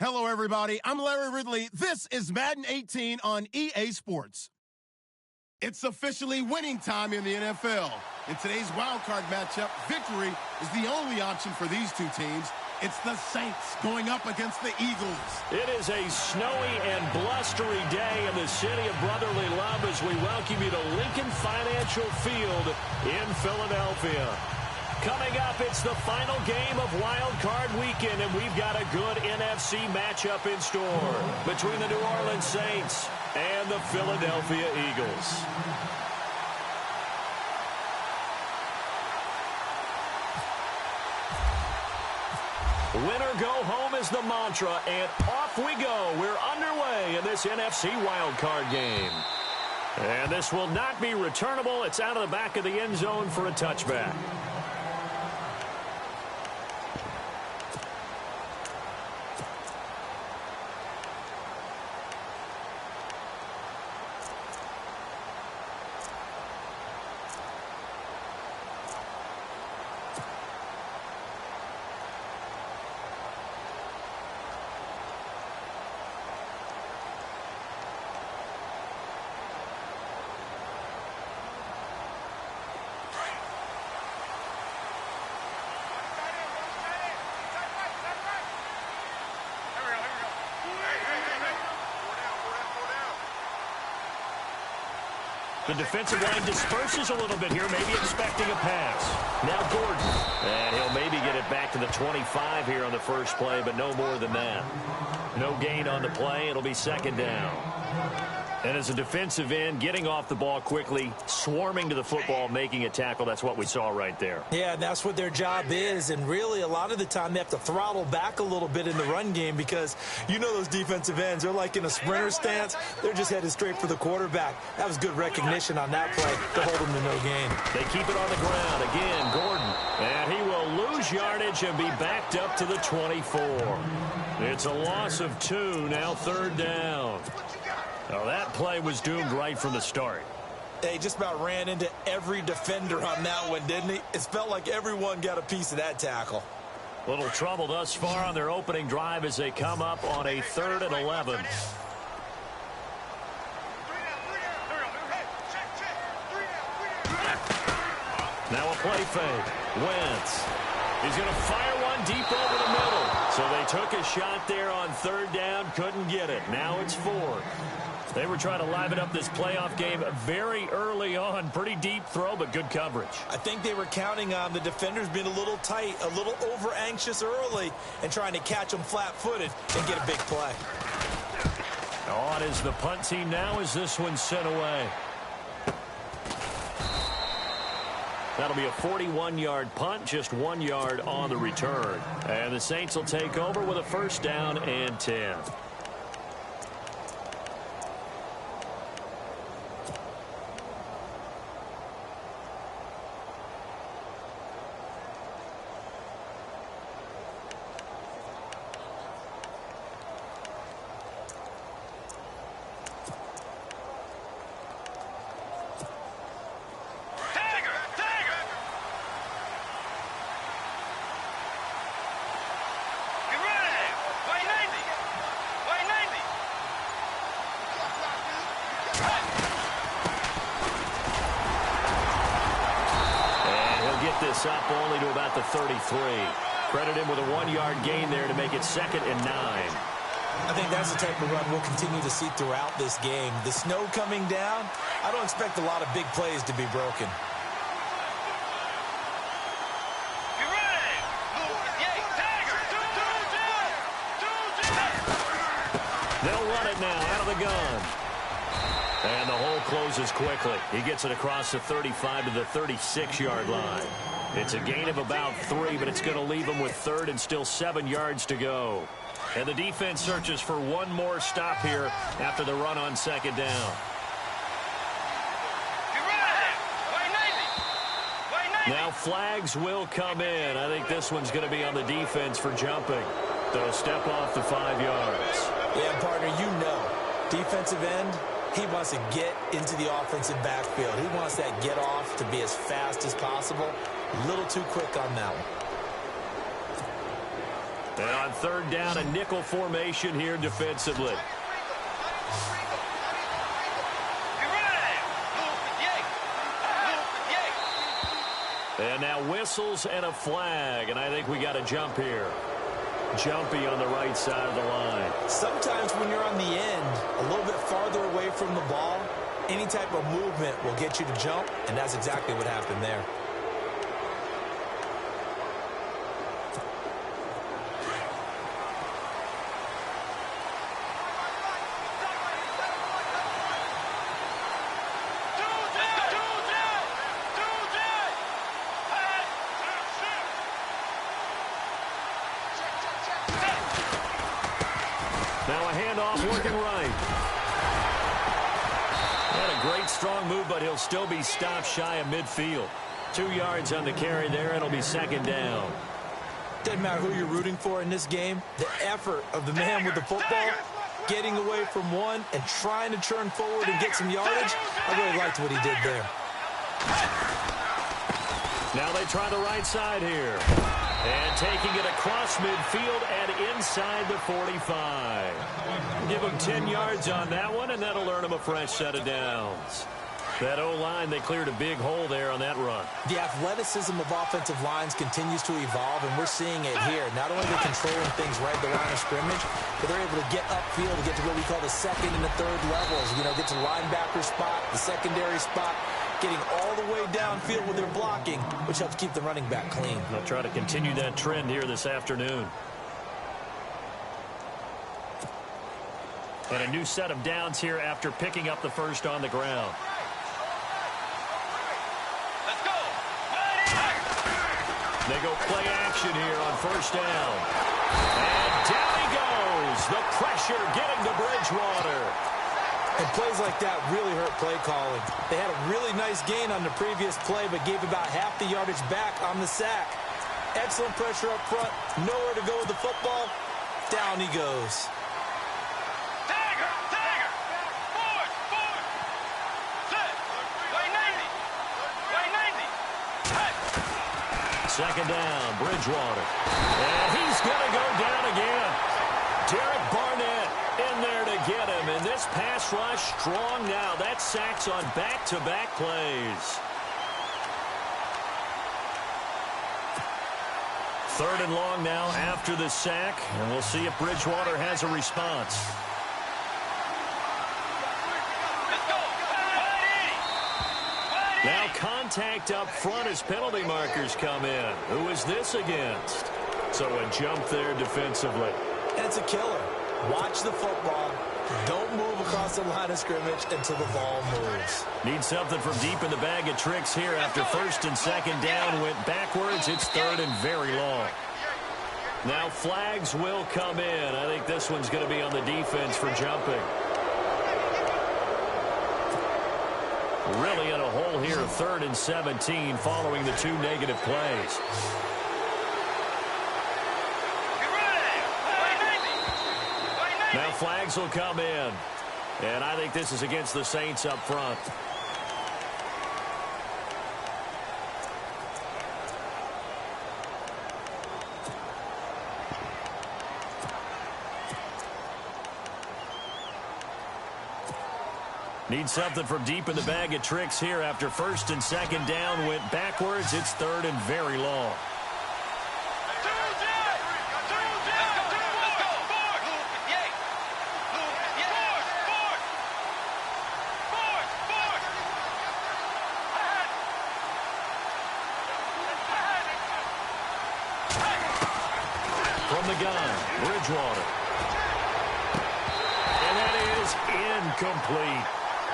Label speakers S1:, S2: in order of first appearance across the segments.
S1: Hello, everybody. I'm Larry Ridley. This is Madden 18 on EA Sports. It's officially winning time in the NFL. In today's wildcard matchup, victory is the only option for these two teams. It's the Saints going up against the Eagles.
S2: It is a snowy and blustery day in the city of brotherly love as we welcome you to Lincoln Financial Field in Philadelphia. Coming up, it's the final game of Wild Card Weekend, and we've got a good NFC matchup in store between the New Orleans Saints and the Philadelphia Eagles. Win or go home is the mantra, and off we go. We're underway in this NFC Wild Card game. And this will not be returnable. It's out of the back of the end zone for a touchback. The defensive line disperses a little bit here, maybe expecting a pass. Now Gordon. And he'll maybe get it back to the 25 here on the first play, but no more than that. No gain on the play. It'll be second down. And as a defensive end, getting off the ball quickly, swarming to the football, making a tackle, that's what we saw right there.
S3: Yeah, and that's what their job is. And really, a lot of the time, they have to throttle back a little bit in the run game because you know those defensive ends, they're like in a sprinter stance. They're just headed straight for the quarterback. That was good recognition on that play to hold them to no gain.
S2: They keep it on the ground. Again, Gordon. And he will lose yardage and be backed up to the 24. It's a loss of 2, now third down. Well, that play was doomed right from the start.
S3: They just about ran into every defender on that one, didn't he? It felt like everyone got a piece of that tackle.
S2: Little trouble thus far on their opening drive as they come up on a 3rd and 11. Now a play fake. Wentz. He's going to fire one deep over the middle. So they took a shot there on 3rd down, couldn't get it. Now it's 4th. They were trying to liven up this playoff game very early on. Pretty deep throw, but good coverage.
S3: I think they were counting on the defenders being a little tight, a little over-anxious early, and trying to catch them flat-footed and get a big play.
S2: On is the punt team now as this one's sent away. That'll be a 41-yard punt, just 1 yard on the return. And the Saints will take over with a 1st down and 10. This up only to about the 33. Credit him with a 1-yard gain there to make it 2nd and 9.
S3: I think that's the type of run we'll continue to see throughout this game. The snow coming down, I don't expect a lot of big plays to be broken.
S2: They'll run it now out of the gun. And the hole closes quickly. He gets it across the 35 to the 36-yard line. It's a gain of about 3, but it's going to leave him with 3rd and still 7 yards to go. And the defense searches for one more stop here after the run on 2nd down. Now flags will come in. I think this one's going to be on the defense for jumping. They'll step off the 5 yards.
S3: Yeah, partner, you know, defensive end, he wants to get into the offensive backfield. He wants that get off to be as fast as possible. A little too quick on that one.
S2: And on third down, a nickel formation here defensively. And now whistles and a flag, and I think we got a jump here. Jumpy on the right side of the line.
S3: Sometimes when you're on the end, a little bit farther away from the ball, any type of movement will get you to jump, and that's exactly what happened there.
S2: Now a handoff working right. Had a great strong move, but he'll still be stopped shy of midfield. 2 yards on the carry there, and it'll be second down.
S3: Doesn't matter who you're rooting for in this game. The effort of the man with the football, getting away from one and trying to turn forward and get some yardage, I really liked what he did there.
S2: Now they try the right side here. And taking it across midfield and inside the 45. Give him 10 yards on that one, and that'll earn him a fresh set of downs. That O-line, they cleared a big hole there on that run.
S3: The athleticism of offensive lines continues to evolve, and we're seeing it here. Not only are they controlling things right at the line of scrimmage, but they're able to get upfield to get to what we call the second and the third levels. You know, get to the linebacker spot, the secondary spot, getting all the way downfield with their blocking, which helps keep the running back clean.
S2: They'll try to continue that trend here this afternoon. And a new set of downs here after picking up the first on the ground.
S4: Let's go.
S2: They go play action here on first down. And down he goes. The pressure getting to Bridgewater.
S3: And plays like that really hurt play calling. They had a really nice gain on the previous play, but gave about half the yardage back on the sack. Excellent pressure up front. Nowhere to go with the football. Down he goes.
S2: Second down, Bridgewater. And he's going to go down again. Derek Barnett in there to get him. And this pass rush strong now. That's sacks on back-to-back plays. Third and long now after the sack. And we'll see if Bridgewater has a response. Now contact up front as penalty markers come in. Who is this against? So a jump there defensively.
S3: And it's a killer. Watch the football. Don't move across the line of scrimmage until the ball moves.
S2: Need something from deep in the bag of tricks here after first and second down. Went backwards. It's third and very long. Now flags will come in. I think this one's going to be on the defense for jumping. Really in a hole here, third and 17 following the 2 negative plays. Now flags will come in. And I think this is against the Saints up front. Need something from deep in the bag of tricks here after first and second down. Went backwards. It's third and very long. From the gun, Bridgewater. And that is incomplete.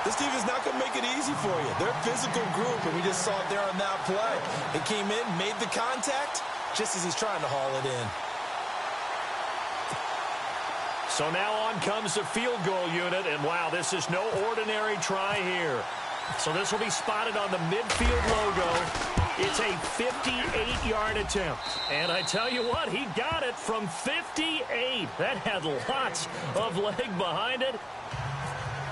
S3: This team is not going to make it easy for you. They're a physical group, and we just saw it there on that play. It came in, made the contact, just as he's trying to haul it in.
S2: So now on comes the field goal unit, and wow, this is no ordinary try here. So this will be spotted on the midfield logo. It's a 58-yard attempt. And I tell you what, he got it from 58. That had lots of leg behind it.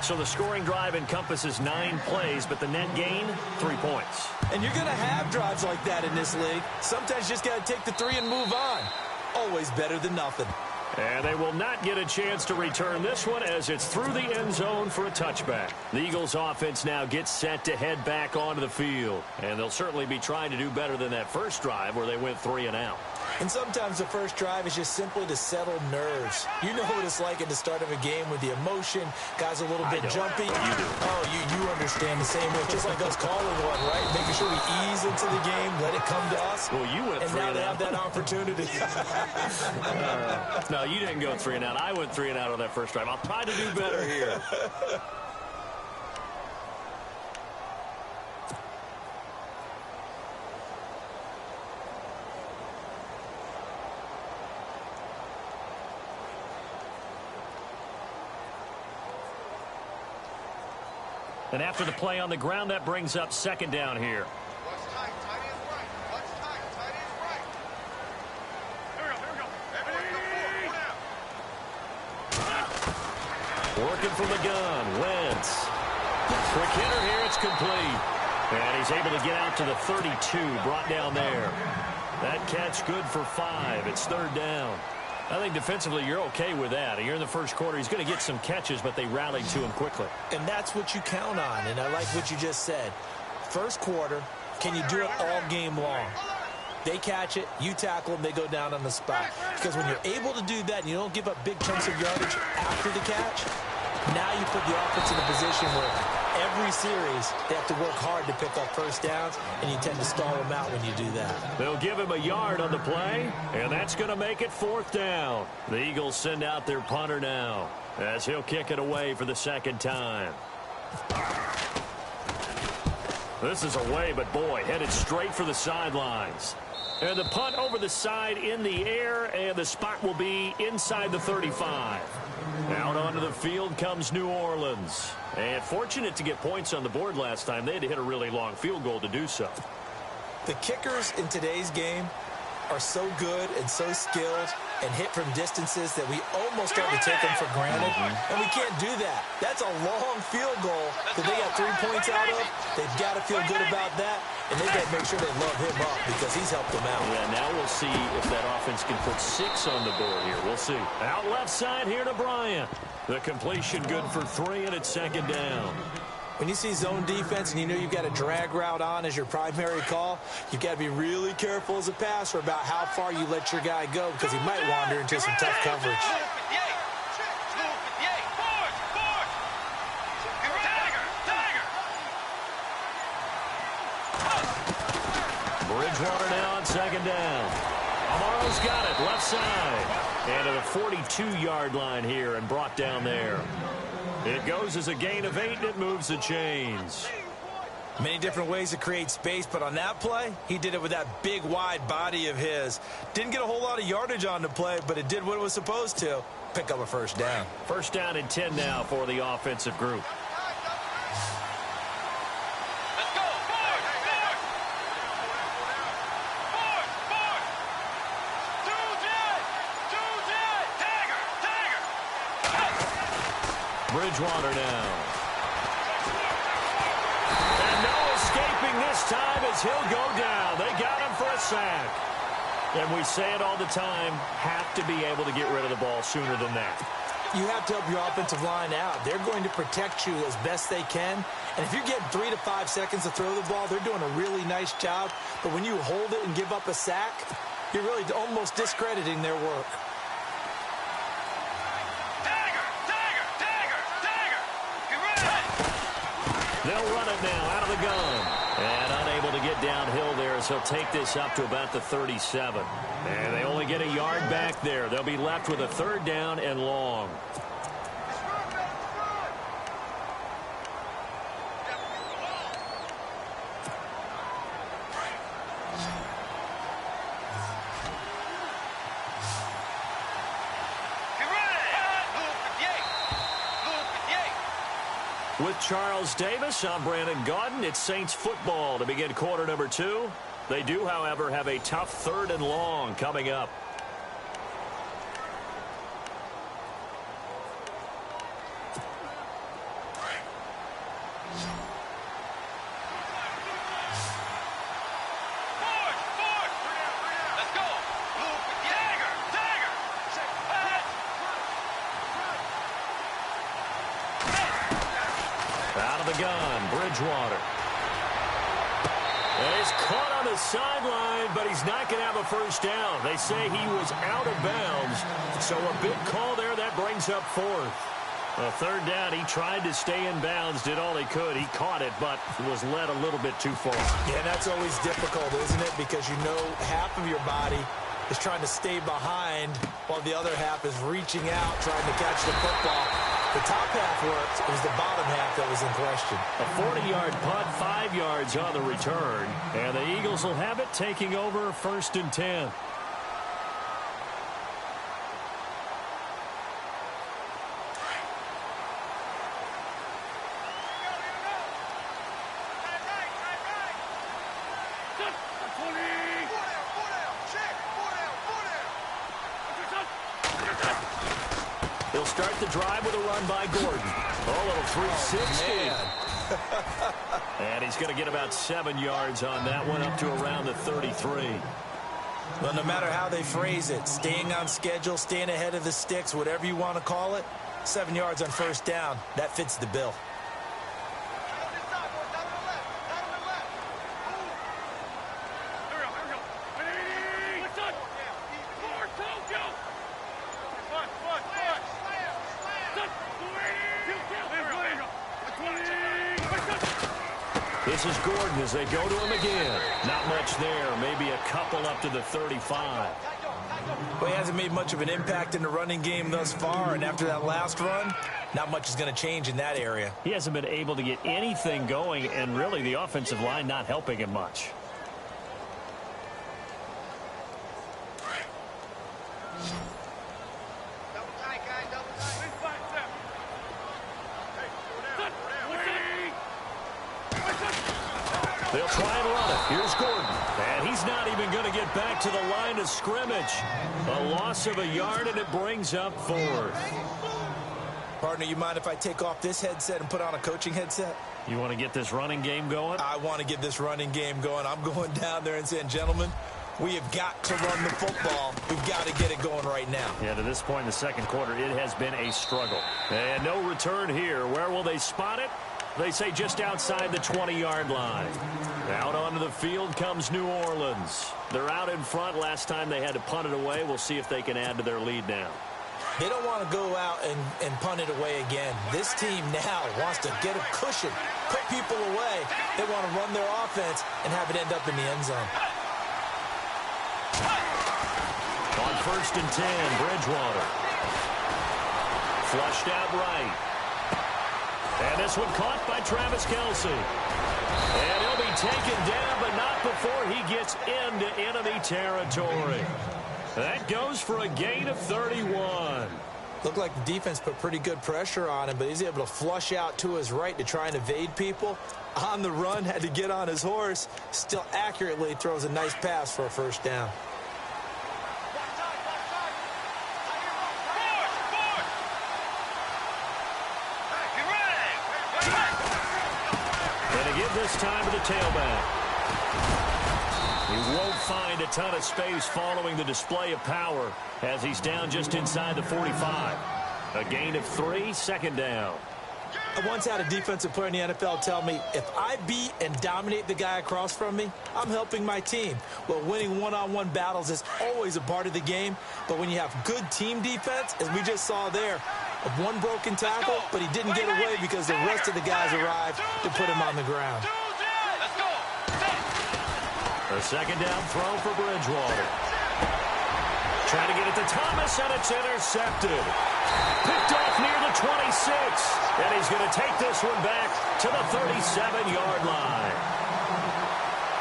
S2: So the scoring drive encompasses 9 plays, but the net gain, 3 points.
S3: And you're going to have drives like that in this league. Sometimes you just got to take the 3 and move on. Always always better than nothing.
S2: And they will not get a chance to return this one as it's through the end zone for a touchback. The Eagles offense now gets set to head back onto the field. And they'll certainly be trying to do better than that first drive where they went 3 and out.
S3: And sometimes the first drive is just simply to settle nerves. You know what it's like at the start of a game with the emotion. Guys a little bit jumpy. Oh, you understand the same way. Just like us calling one, right? Making sure we ease into the game, let it come to us.
S2: Well, you went 3 and out.
S3: And now they have that opportunity.
S2: No, you didn't go 3 and out. I went 3 and out on that first drive. I'll try to do better here. And after the play on the ground, that brings up second down here. Working from the gun, Wentz. Quick hitter here, it's complete. And he's able to get out to the 32, brought down there. That catch good for 5. It's third down. I think defensively you're okay with that. You're in the first quarter. He's going to get some catches, but they rallied to him quickly.
S3: And that's what you count on, and I like what you just said. First quarter, can you do it all game long? They catch it, you tackle them, they go down on the spot. Because when you're able to do that and you don't give up big chunks of yardage after the catch, now you put the offense in a position where every series they have to work hard to pick up first downs, and you tend to stall them out when you do that.
S2: They'll give him a yard on the play, and that's going to make it fourth down. The Eagles send out their punter now as he'll kick it away for the second time. This is away, but boy, headed straight for the sidelines. And the punt over the side in the air, and the spot will be inside the 35. Out onto the field comes New Orleans. And fortunate to get points on the board last time. They had to hit a really long field goal to do so.
S3: The kickers in today's game are so good and so skilled and hit from distances that we almost start to take them for granted. And we can't do that. That's a long field goal that they got 3 points out of. They've got to feel good about that. And they've got to make sure they love him up because he's helped them out.
S2: Yeah, now we'll see if that offense can put 6 on the board here. We'll see. Out left side here to Bryant. The completion good for 3, and it's second down.
S3: When you see zone defense and you know you've got a drag route on as your primary call, you've got to be really careful as a passer about how far you let your guy go because he might wander into some tough coverage.
S2: Bridgewater now on second down. Amaro's got it, left side. And to the 42-yard line here and brought down there. It goes as a gain of 8, and it moves the chains.
S3: Many different ways to create space, but on that play, he did it with that big, wide body of his. Didn't get a whole lot of yardage on the play, but it did what it was supposed to. Pick up a first down.
S2: First down and 10 now for the offensive group. Bridgewater now. And no escaping this time as he'll go down. They got him for a sack. And we say it all the time, have to be able to get rid of the ball sooner than that.
S3: You have to help your offensive line out. They're going to protect you as best they can. And if you're getting 3 to 5 seconds to throw the ball, they're doing a really nice job. But when you hold it and give up a sack, you're really almost discrediting their work.
S2: They'll run it now out of the gun. And unable to get downhill there as he'll take this up to about the 37. And they only get a yard back there. They'll be left with a third down and long. With Charles Davis, I'm Brandon Gaudin. It's Saints football to begin quarter number 2. They do, however, have a tough third and long coming up. the gun. Bridgewater. And he's caught on the sideline, but he's not going to have a first down. They say he was out of bounds, so a big call there. That brings up fourth. A third down, he tried to stay in bounds, did all he could. He caught it, but was led a little bit too far.
S3: Yeah, and that's always difficult, isn't it? Because you know half of your body is trying to stay behind while the other half is reaching out, trying to catch the football. The top half worked. It was the bottom half that was in question.
S2: A 40-yard punt, 5 yards on the return. And the Eagles will have it, taking over 1st and 10. He'll start the drive with a run by Gordon. Oh, little 360. And he's going to get about 7 yards on that one, up to around the 33.
S3: Well, no matter how they phrase it, staying on schedule, staying ahead of the sticks, whatever you want to call it, 7 yards on first down, that fits the bill.
S2: This is Gordon as they go to him again. Not much there. Maybe a couple up to the 35.
S3: Well, he hasn't made much of an impact in the running game thus far, and after that last run, not much is going to change in that area.
S2: He hasn't been able to get anything going, and really the offensive line not helping him much. They'll try and run it. Here's Gordon. And he's not even going to get back to the line of scrimmage. A loss of a yard, and it brings up fourth.
S3: Partner, you mind if I take off this headset and put on a coaching headset?
S2: You want to get this running game going?
S3: I want to get this running game going. I'm going down there and saying, gentlemen, we have got to run the football. We've got to get it going right now.
S2: Yeah, to this point in the second quarter, it has been a struggle. And no return here. Where will they spot it? They say just outside the 20-yard line. Out onto the field comes New Orleans. They're out in front. Last time they had to punt it away. We'll see if they can add to their lead now.
S3: They don't want to go out and punt it away again. This team now wants to get a cushion, put people away. They want to run their offense and have it end up in the end zone.
S2: On 1st and 10, Bridgewater. Flushed out right. And this one caught by Travis Kelce. And he'll be taken down, but not before he gets into enemy territory. That goes for a gain of 31.
S3: Looked like the defense put pretty good pressure on him, but he's able to flush out to his right to try and evade people. On the run, had to get on his horse. Still accurately throws a nice pass for a first down.
S2: This time to the tailback. He won't find a ton of space following the display of power as he's down just inside the 45. A gain of 3, second down.
S3: I once had a defensive player in the NFL tell me, if I beat and dominate the guy across from me, I'm helping my team. Well, winning one-on-one battles is always a part of the game, but when you have good team defense, as we just saw there, one broken tackle, but he didn't get away because the rest of the guys arrived to put him on the ground.
S2: A second down throw for Bridgewater. Trying to get it to Thomas, and it's intercepted. Picked off near the 26, and he's going to take this one back to the 37-yard line.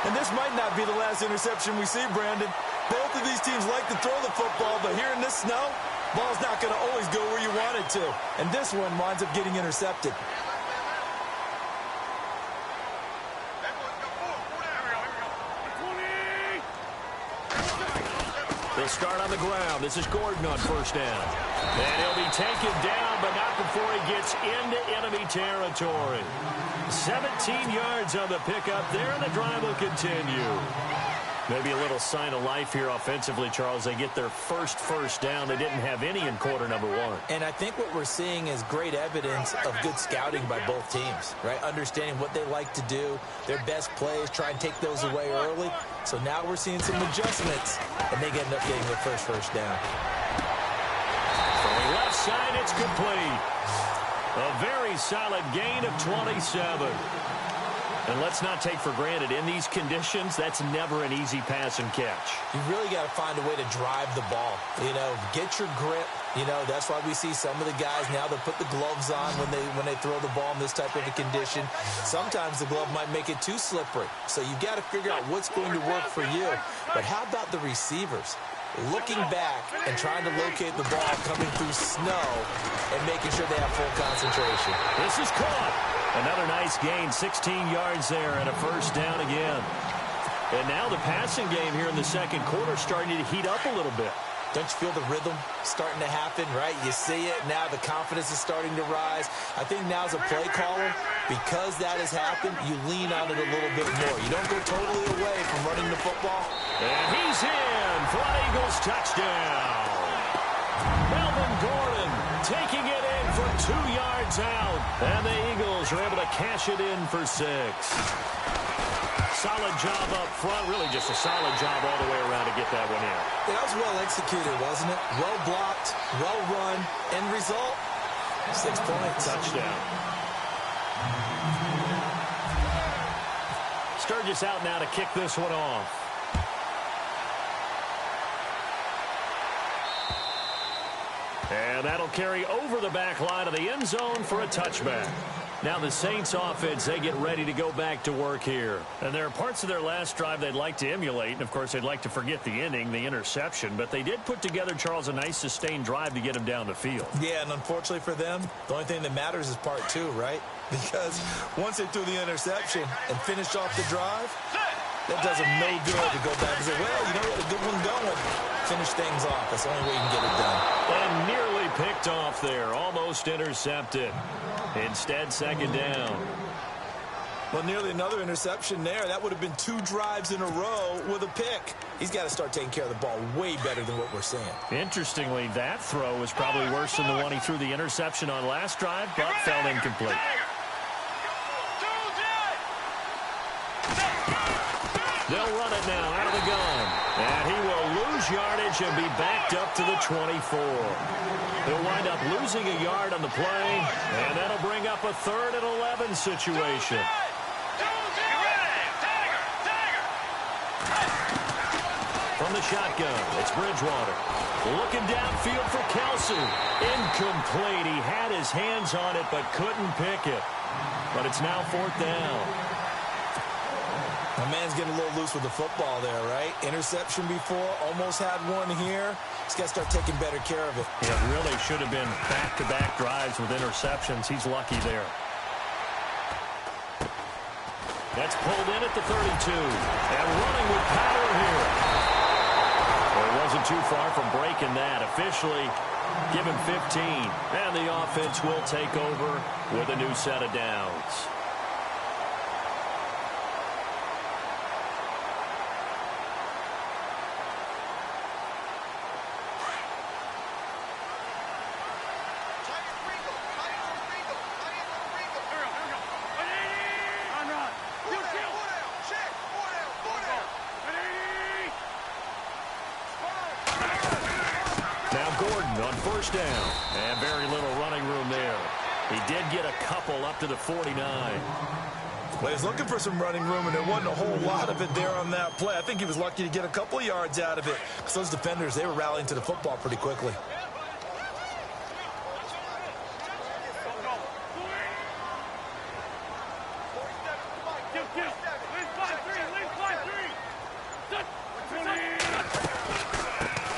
S3: And this might not be the last interception we see, Brandon. Both of these teams like to throw the football, but here in this snow, ball's not going to always go where you want it to. And this one winds up getting intercepted.
S2: They'll start on the ground. This is Gordon on first down. And he'll be taken down, but not before he gets into enemy territory. 17 yards on the pickup there, and the drive will continue. Maybe a little sign of life here offensively, Charles. They get their first down. They didn't have any in quarter number one.
S3: And I think what we're seeing is great evidence of good scouting by both teams, right? Understanding what they like to do, their best plays, try and take those away early. So now we're seeing some adjustments, and they end up getting their first down.
S2: From the left side, it's complete. A very solid gain of 27. And let's not take for granted, in these conditions, that's never an easy pass and catch.
S3: You really got to find a way to drive the ball. Get your grip. That's why we see some of the guys now that put the gloves on when they throw the ball in this type of a condition. Sometimes the glove might make it too slippery. So you got to figure out what's going to work for you. But how about the receivers? Looking back and trying to locate the ball coming through snow and making sure they have full concentration.
S2: This is caught. Another nice gain, 16 yards there, and a first down again. And now the passing game here in the second quarter starting to heat up a little bit.
S3: Don't you feel the rhythm starting to happen, right? You see it now. The confidence is starting to rise. I think now as a play caller, because that has happened, you lean on it a little bit more. You don't go totally away from running the football.
S2: And he's in for an Eagles touchdown. Melvin Gordon taking it in for 2 yards out. And the Eagles are able to cash it in for 6. Solid job up front. Really just a solid job all the way around to get that one in.
S3: That was well executed, wasn't it? Well blocked, well run. End result, 6 points.
S2: Touchdown. Sturgis out now to kick this one off. And that'll carry over the back line of the end zone for a touchback. Now the Saints offense, they get ready to go back to work here. And there are parts of their last drive they'd like to emulate. And, of course, they'd like to forget the inning, the interception. But they did put together, Charles, a nice sustained drive to get him down the field.
S3: Yeah, and unfortunately for them, the only thing that matters is part 2, right? Because once they threw the interception and finished off the drive, that does them no good to go back and say, well, we had a good one going. Finish things off. That's the only way you can get it done.
S2: And nearly picked off there. Almost intercepted. Instead, second down.
S3: Well, nearly another interception there. That would have been 2 drives in a row with a pick. He's got to start taking care of the ball way better than what we're seeing. Interestingly, that throw was probably worse than the one he threw the interception on last drive, but fell incomplete.
S2: They'll run it now out of the gun. And he will lose yardage and be backed up to the 24. He'll wind up losing a yard on the play, and that'll bring up a 3rd and 11 situation. From the shotgun, it's Bridgewater. Looking downfield for Kelsey. Incomplete. He had his hands on it but couldn't pick it. But it's now 4th down. My man's getting a little loose with the football there, right? Interception before, almost had one here. He's got to start taking better care of it. Yeah, it really should have been back-to-back drives with interceptions. He's lucky there. That's pulled in at the 32. And running with power here. Well, it wasn't too far from breaking that. Officially, give him 15. And the offense will take over with a new set of downs. Down, and very little running room there. He did get a couple up to the 49. Well, he's looking for some running room, and there wasn't a whole lot of it there on that play. I think he was lucky to get a couple yards out of it, because those defenders, they were rallying to the football pretty quickly.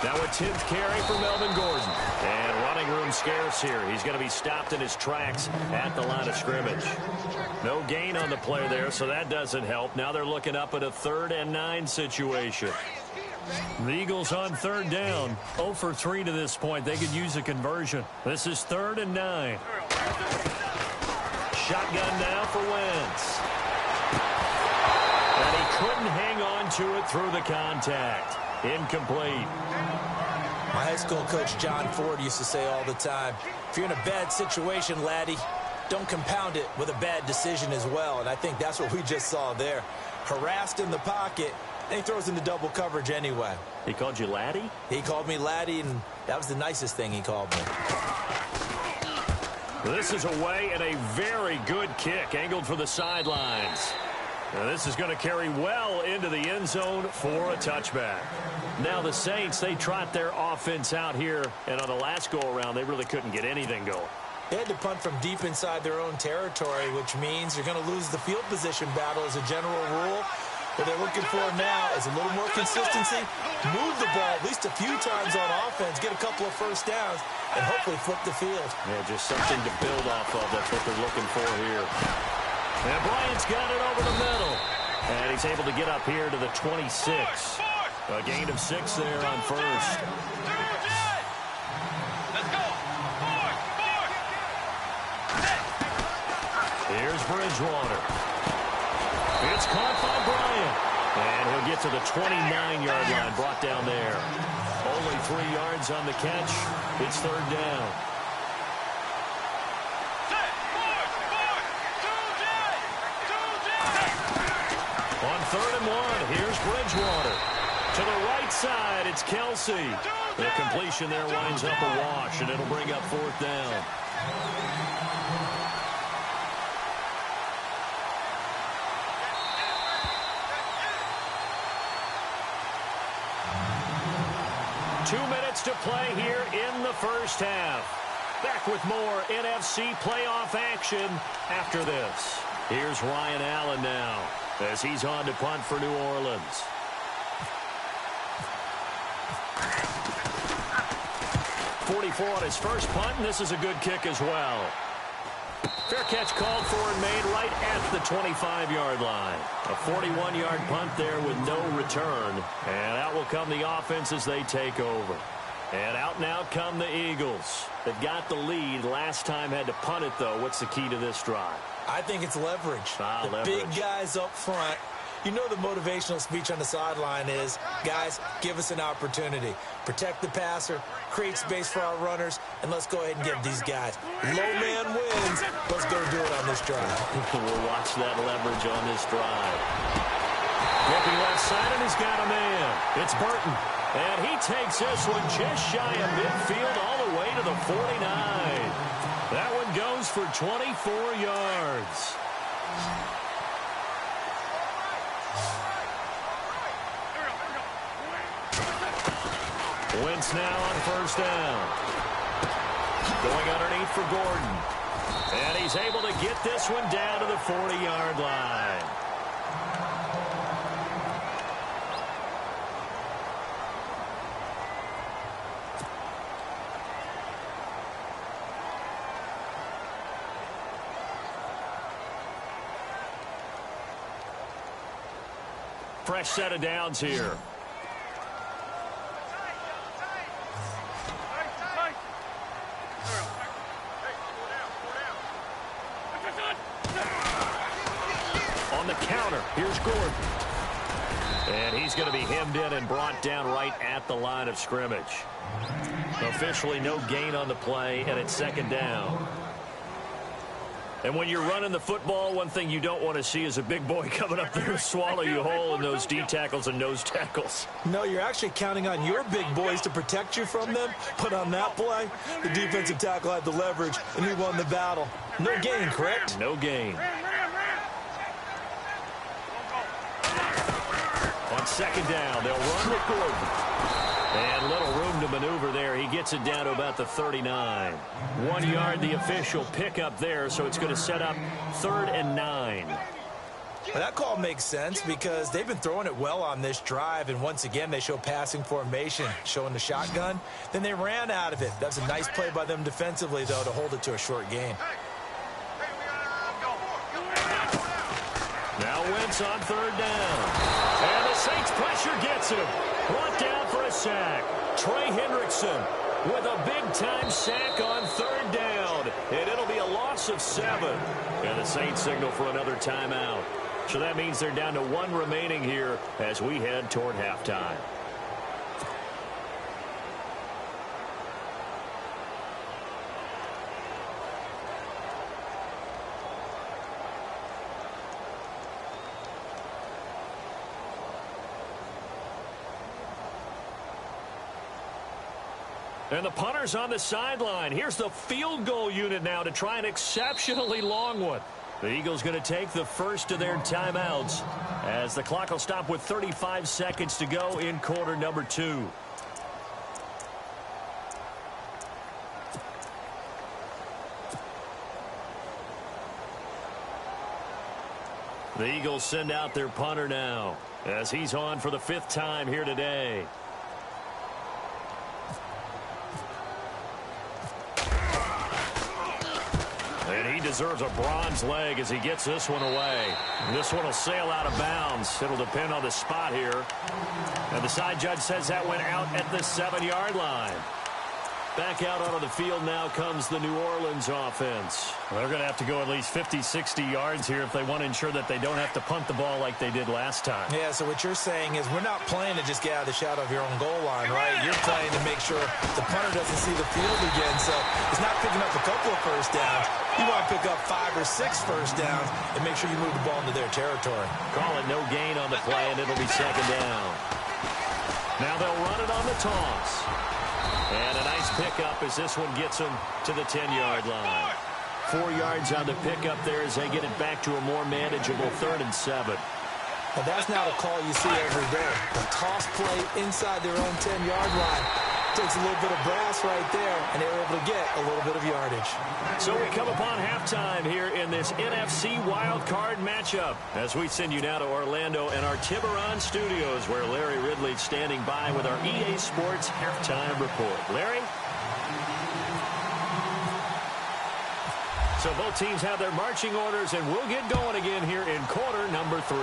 S2: Now a 10th carry for Melvin Gordon. And running room scarce here. He's going to be stopped in his tracks at the line of scrimmage. No gain on the play there, so that doesn't help. Now they're looking up at a 3rd and 9 situation. The Eagles on 3rd down. 0 for 3 to this point. They could use a conversion. This is 3rd and 9. Shotgun now for Wentz. And he couldn't hang on to it through the contact. Incomplete.
S3: My high school coach, John Ford, used to say all the time, if you're in a bad situation, laddie, don't compound it with a bad decision as well. And I think that's what we just saw there. Harassed in the pocket, and he throws into double coverage anyway.
S2: He called you laddie?
S3: He called me laddie, and that was the nicest thing he called me.
S2: This is away and a very good kick, angled for the sidelines. Now this is going to carry well into the end zone for a touchback. Now the Saints, they trot their offense out here, and on the last go-around, they really couldn't get anything going.
S3: They had to punt from deep inside their own territory, which means you're going to lose the field position battle as a general rule. What they're looking for now is a little more consistency, move the ball at least a few times on offense, get a couple of first downs, and hopefully flip the field.
S2: Yeah, just something to build off of. That's what they're looking for here. And Bryant's got it over the middle. And he's able to get up here to the 26. A gain of 6 there on first. Here's Bridgewater. It's caught by Bryant. And he'll get to the 29-yard line, brought down there. Only 3 yards on the catch. It's third down. On 3rd and 1, here's Bridgewater. To the right side, it's Kelsey. The completion there winds up a wash, and it'll bring up 4th down. Two minutes to play here in the first half. Back with more NFC playoff action after this. Here's Ryan Allen now as he's on to punt for New Orleans. .44 on his first punt, and this is a good kick as well. Fair catch called for and made right at the 25-yard line. A 41-yard punt there with no return. And out will come the offense as they take over. And out now come the Eagles. They've got the lead. Last time had to punt it, though. What's the key to this drive?
S3: I think it's leverage. Big guys up front. You know the motivational speech on the sideline is, guys, give us an opportunity. Protect the passer, create space for our runners, and let's go ahead and give these guys. Low man wins. Let's go do it on this drive.
S2: We'll watch that leverage on this drive. Looking left side, and he's got a man. It's Burton. And he takes this one just shy of midfield all the way to the 49. That one goes for 24 yards. Wentz now on first down. Going underneath for Gordon. And he's able to get this one down to the 40-yard line. Fresh set of downs here. On the counter, here's Gordon. And he's going to be hemmed in and brought down right at the line of scrimmage. Officially no gain on the play, and it's second down. And when you're running the football, one thing you don't want to see is a big boy coming up there to swallow you whole in those D tackles and nose tackles.
S3: No, you're actually counting on your big boys to protect you from them. But on that play, the defensive tackle had the leverage, and he won the battle. No gain, correct?
S2: No gain. On second down, they'll run with Gordon. And little room to maneuver there. He gets it down to about the 39. 1 yard, the official pickup there, so it's going to set up 3rd and 9.
S3: Well, that call makes sense because they've been throwing it well on this drive, and once again they show passing formation, showing the shotgun. Then they ran out of it. That's a nice play by them defensively, though, to hold it to a short gain.
S2: Now Wentz on 3rd down. And the Saints pressure gets him. Brought down for a sack. Trey Hendrickson with a big-time sack on 3rd down. And it'll be a loss of 7. And the Saints signal for another timeout. So that means they're down to 1 remaining here as we head toward halftime. And the punter's on the sideline. Here's the field goal unit now to try an exceptionally long one. The Eagles going to take the first of their timeouts as the clock will stop with 35 seconds to go in quarter number 2. The Eagles send out their punter now as he's on for the 5th time here today. And he deserves a bronze leg as he gets this one away. This one will sail out of bounds. It'll depend on the spot here. And the side judge says that went out at the 7-yard line. Back out onto the field now comes the New Orleans offense.
S4: Well, they're going to have to go at least 50, 60 yards here if they want to ensure that they don't have to punt the ball like they did last time.
S3: Yeah, so what you're saying is we're not playing to just get out of the shadow of your own goal line, right? You're playing to make sure the punter doesn't see the field again. So it's not picking up a couple of first downs. You want to pick up 5 or 6 first downs and make sure you move the ball into their territory.
S2: Call it no gain on the play, and it'll be 2nd down. Now they'll run it on the toss. And a nice pickup as this one gets them to the 10-yard line. 4 yards on the pickup there as they get it back to a more manageable 3rd and 7.
S3: Now that's not a call you see every day. A toss play inside their own 10-yard line. Takes a little bit of brass right there, and they were able to get a little bit of yardage.
S2: So we come upon halftime here in this NFC Wild Card matchup as we send you now to Orlando and our Tiburon studios where Larry Ridley's standing by with our EA Sports halftime report. Larry? So both teams have their marching orders, and we'll get going again here in quarter number 3.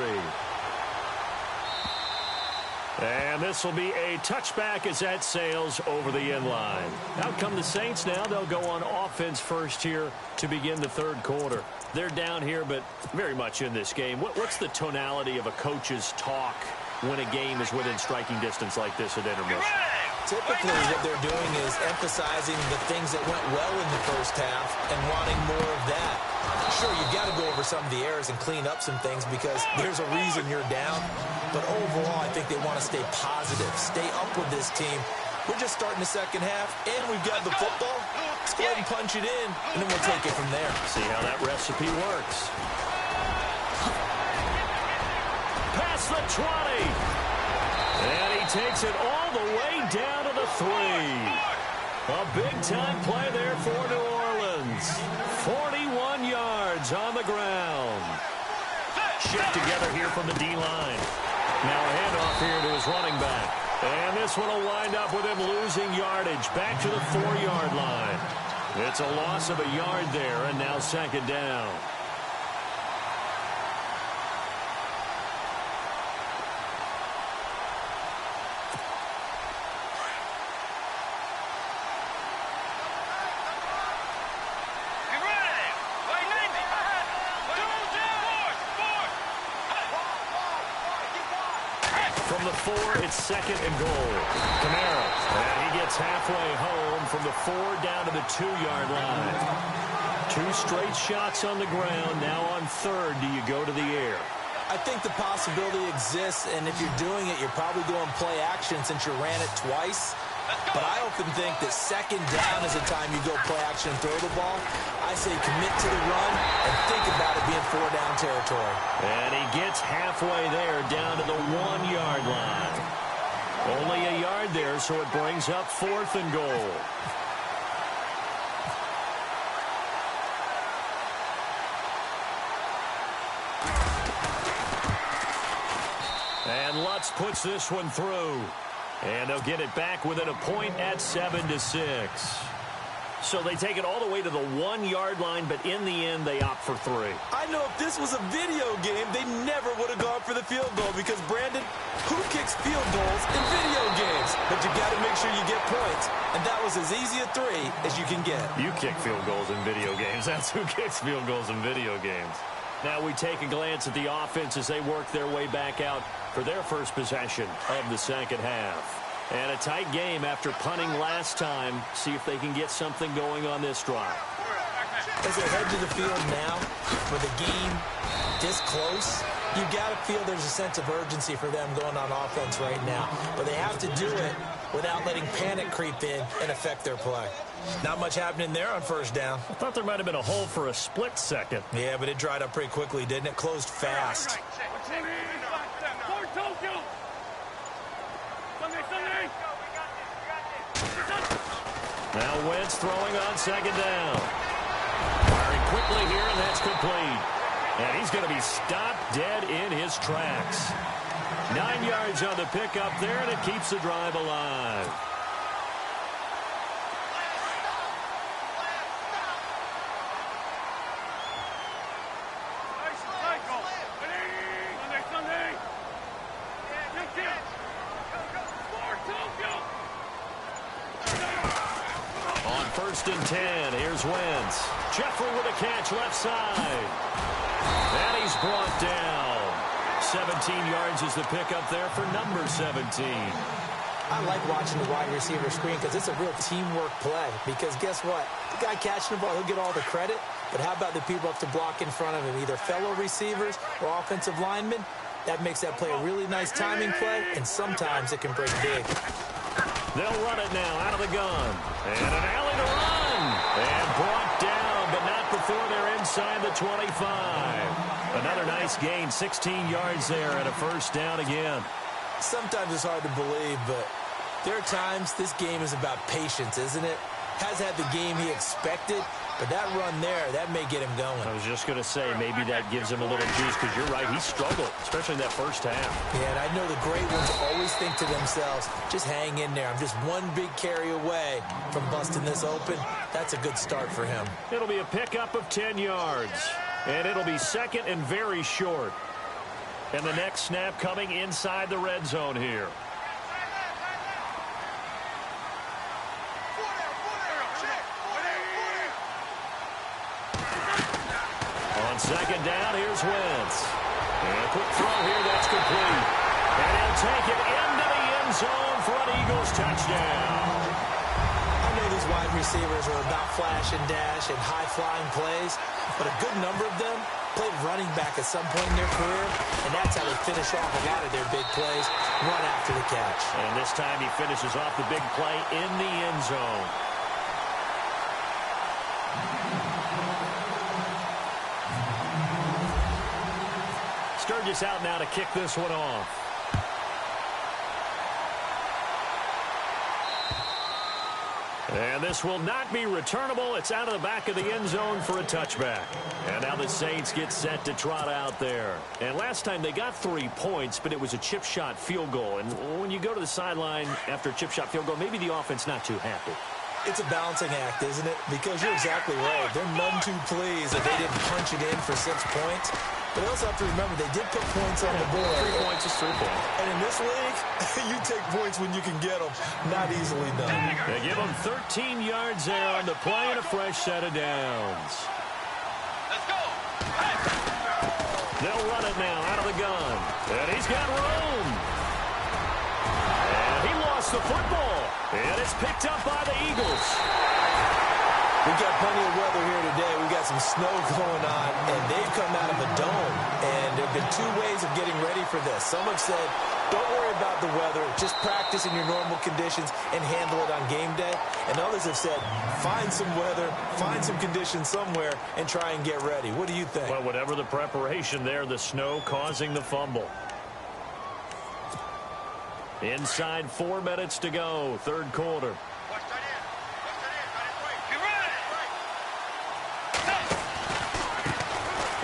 S2: And this will be a touchback as that sails over the end line. Out come the Saints now. They'll go on offense first here to begin the 3rd quarter. They're down here, but very much in this game. What's the tonality of a coach's talk when a game is within striking distance like this at intermission?
S3: Typically, what they're doing is emphasizing the things that went well in the first half and wanting more of that. Sure, you've got to go over some of the errors and clean up some things because there's a reason you're down. But overall, I think they want to stay positive, stay up with this team. We're just starting the second half, and we've got the football. Let's go ahead and punch it in, and then we'll take it from there.
S2: See how that recipe works. Past the 20. And he takes it all the way down to the 3. A big-time play there for New Orleans. 41 yards on the ground. Shift together here from the D-line. Now a handoff here to his running back. And this one will wind up with him losing yardage back to the 4-yard line. It's a loss of a yard there, and now 2nd down. From the 4, it's 2nd and goal. Kamara, and he gets halfway home from the 4 down to the 2-yard line. 2 straight shots on the ground. Now on 3rd, do you go to the air?
S3: I think the possibility exists, and if you're doing it, you're probably going play action since you ran it twice. But I often think that 2nd down is the time you go play action and throw the ball. I say commit to the run and think about it being 4-down territory.
S2: And he gets halfway there down to the 1-yard line. Only a yard there, so it brings up 4th and goal. And Lutz puts this one through. And they'll get it back within a point at 7-6. So they take it all the way to the 1-yard line, but in the end, they opt for 3.
S3: I know if this was a video game, they never would have gone for the field goal because, Brandon, who kicks field goals in video games? But you got to make sure you get points, and that was as easy a 3 as you can get.
S2: You kick field goals in video games. That's who kicks field goals in video games. Now we take a glance at the offense as they work their way back out for their first possession of the second half. And a tight game after punting last time. See if they can get something going on this drive.
S3: As they head to the field now, with a game this close, you got to feel there's a sense of urgency for them going on offense right now. But they have to do it without letting panic creep in and affect their play. Not much happening there on first down.
S4: I thought there might have been a hole for a split second.
S3: Yeah, but it dried up pretty quickly, didn't it? Closed fast.
S2: Now Wentz throwing on second down. Firing quickly here, and that's complete. And he's going to be stopped dead in his tracks. 9 yards on the pickup there, and it keeps the drive alive. On 1st and 10, here's Wentz. Jeffrey with a catch left side. And he's brought down. 17 yards is the pickup there for number 17.
S3: I like watching the wide receiver screen because it's a real teamwork play. Because guess what? The guy catching the ball, he'll get all the credit. But how about the people up to block in front of him, either fellow receivers or offensive linemen? That makes that play a really nice timing play, and sometimes it can break big.
S2: They'll run it now out of the gun. And an alley to run. And brought down, but not before they're inside the 25. Another nice gain, 16 yards there and a first down again.
S3: Sometimes it's hard to believe, but there are times this game is about patience, isn't it? Has had the game he expected, but that run there, that may get him going.
S2: I was just going to say, maybe that gives him a little juice, because you're right, he struggled, especially in that first half.
S3: Yeah, and I know the great ones always think to themselves, just hang in there. I'm just one big carry away from busting this open. That's a good start for him.
S2: It'll be a pickup of 10 yards, and it'll be second and very short. And the next snap coming inside the red zone here. On second down, here's Wentz. And a quick throw here, that's complete. And he'll take it into the end zone for an Eagles touchdown.
S3: I know these wide receivers are about flash and dash and high-flying plays, but a good number of them played running back at some point in their career, and that's how they finish off a lot of their big plays, run after the catch.
S2: And this time he finishes off the big play in the end zone. Sturgis out now to kick this one off. And this will not be returnable. It's out of the back of the end zone for a touchback. And now the Saints get set to trot out there. And last time they got 3 points, but it was a chip shot field goal. And when you go to the sideline after a chip shot field goal, maybe the offense not too happy.
S3: It's a balancing act, isn't it? Because you're exactly right. They're none too pleased that they didn't punch it in for 6 points. But they also have to remember they did put points on the board.
S2: 3 points is 3 points.
S3: And in this league, you take points when you can get them. Not easily done.
S2: They give them 13 yards there on the play and a fresh set of downs.
S5: Let's go. Hey.
S2: They'll run it now out of the gun. And he's got room. And he lost the football. And it's picked up by the Eagles.
S3: We've got plenty of weather here today. We've got some snow going on, and they've come out of a dome. And there have been 2 ways of getting ready for this. Some have said, don't worry about the weather. Just practice in your normal conditions and handle it on game day. And others have said, find some weather, find some conditions somewhere, and try and get ready. What do you think?
S2: Well, whatever the preparation there, the snow causing the fumble. Inside 4 minutes to go, third quarter.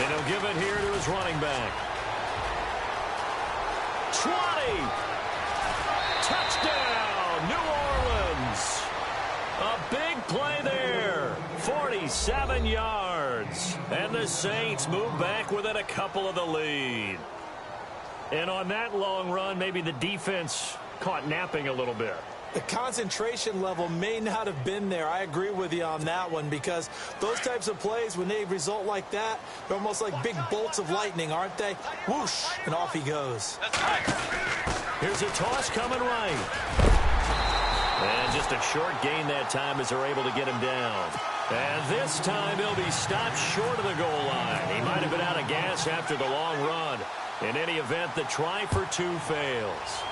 S2: And he'll give it here to his running back. 20! Touchdown, New Orleans! A big play there. 47 yards. And the Saints move back within a couple of the lead. And on that long run, maybe the defense caught napping a little bit.
S3: The concentration level may not have been there. I agree with you on that one, because those types of plays, when they result like that, they're almost like big bolts of lightning, aren't they? Whoosh, and off he goes.
S2: Here's a toss coming right. And just a short gain that time as they're able to get him down. And this time he'll be stopped short of the goal line. He might have been out of gas after the long run. In any event, the try for two fails.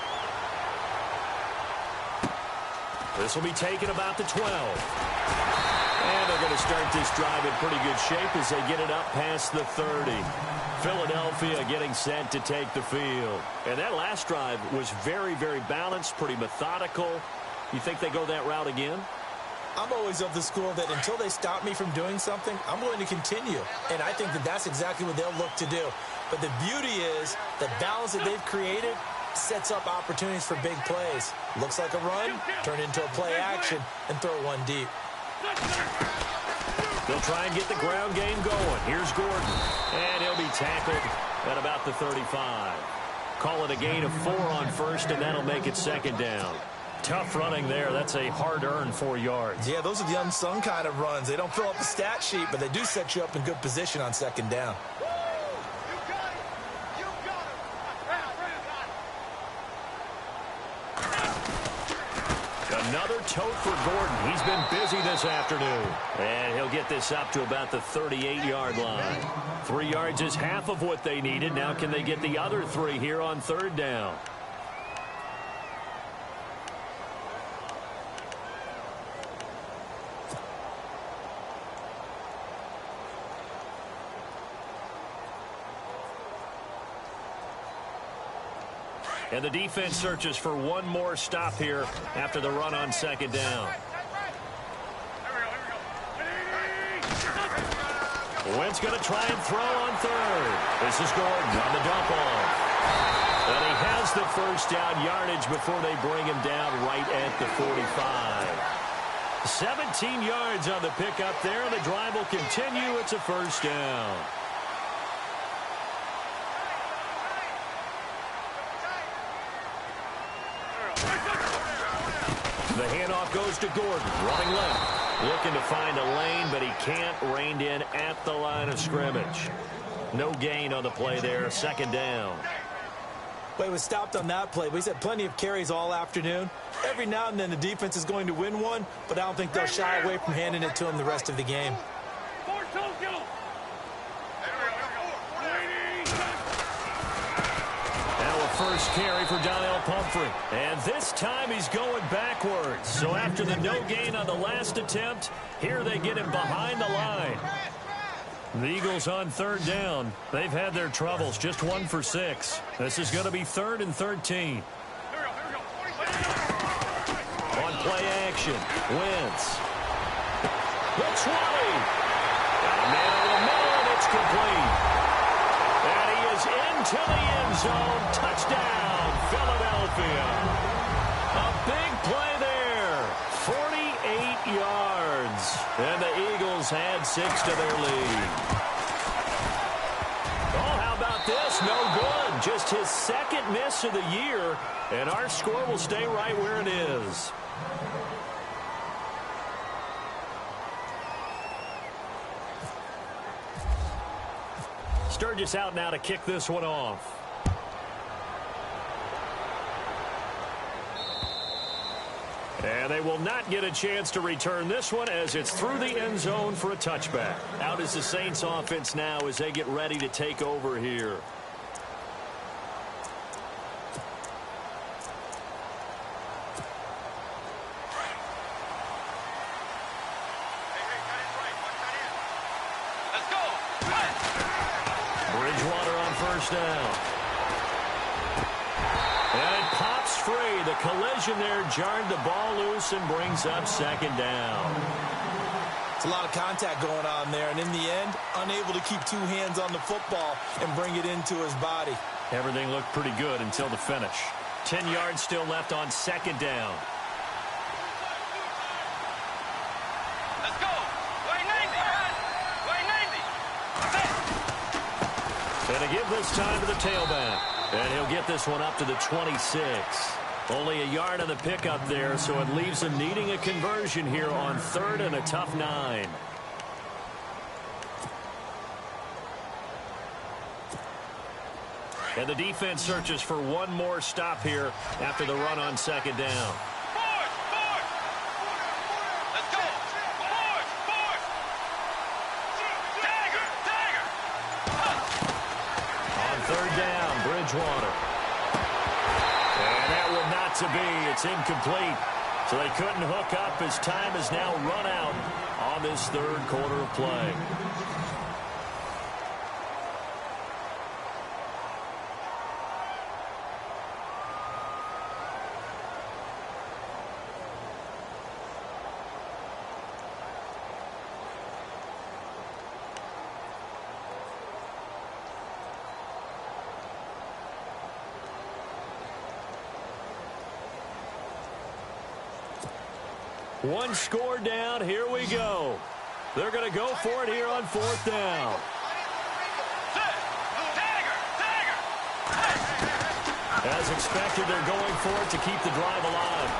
S2: This will be taken about the 12. And they're going to start this drive in pretty good shape as they get it up past the 30. Philadelphia getting set to take the field. And that last drive was very, very balanced, pretty methodical. You think they go that route again?
S3: I'm always of the school that until they stop me from doing something, I'm going to continue. And I think that that's exactly what they'll look to do. But the beauty is the balance that they've created sets up opportunities for big plays. Looks like a run, turn into a play action, and throw one deep.
S2: They'll try and get the ground game going. Here's Gordon. And he'll be tackled at about the 35. Call it a gain of 4 on first, and that'll make it second down. Tough running there. That's a hard-earned 4 yards.
S3: Yeah, those are the unsung kind of runs. They don't fill up the stat sheet, but they do set you up in good position on second down.
S2: Another tote for Gordon. He's been busy this afternoon. And he'll get this up to about the 38-yard line. 3 yards is half of what they needed. Now can they get the other 3 here on third down? And the defense searches for one more stop here after the run on second down. Wentz going to try and throw on third. This is Gordon on the dump off. And he has the first down yardage before they bring him down right at the 45. 17 yards on the pickup there, and the drive will continue. It's a first down. The handoff goes to Gordon, running left. Looking to find a lane, but he can't. Reined in at the line of scrimmage. No gain on the play there, second down.
S3: Well, he was stopped on that play, but he's had plenty of carries all afternoon. Every now and then the defense is going to win one, but I don't think they'll shy away from handing it to him the rest of the game.
S2: First carry for Donnell Pumphrey. And this time he's going backwards. So after the no gain on the last attempt, here they get him behind the line. The Eagles on third down. They've had their troubles, just 1 for 6. This is going to be 3rd and 13. On play action, Wentz. The 20. Man in the middle, and it's complete. And he is into the end zone. Touchdown, Philadelphia. A big play there. 48 yards. And the Eagles add 6 to their lead. Oh, how about this? No good. Just his second miss of the year. And our score will stay right where it is. Sturgis out now to kick this one off. And they will not get a chance to return this one as it's through the end zone for a touchback. Out is the Saints offense now as they get ready to take over here. Down. And it pops free. The collision there jarred the ball loose and brings up second down.
S3: It's a lot of contact going on there, and in the end, unable to keep 2 hands on the football and bring it into his body.
S2: Everything looked pretty good until the finish. 10 yards still left on second down.
S5: Let's go. Way 90. Way 90.
S2: And to give this time to the tailback. And he'll get this one up to the 26.
S4: Only a yard on the pickup there, so it leaves them needing a conversion here on 3rd and a tough 9. And the defense searches for one more stop here after the run on 2nd down.
S5: Let's go. Dagger.
S4: On 3rd down, Bridgewater. And that one not to be. It's incomplete. So they couldn't hook up as time has now run out on this 3rd quarter of play. One score down. Here we go. They're going to go for it here on 4th down. As expected, they're going for it to keep the drive alive.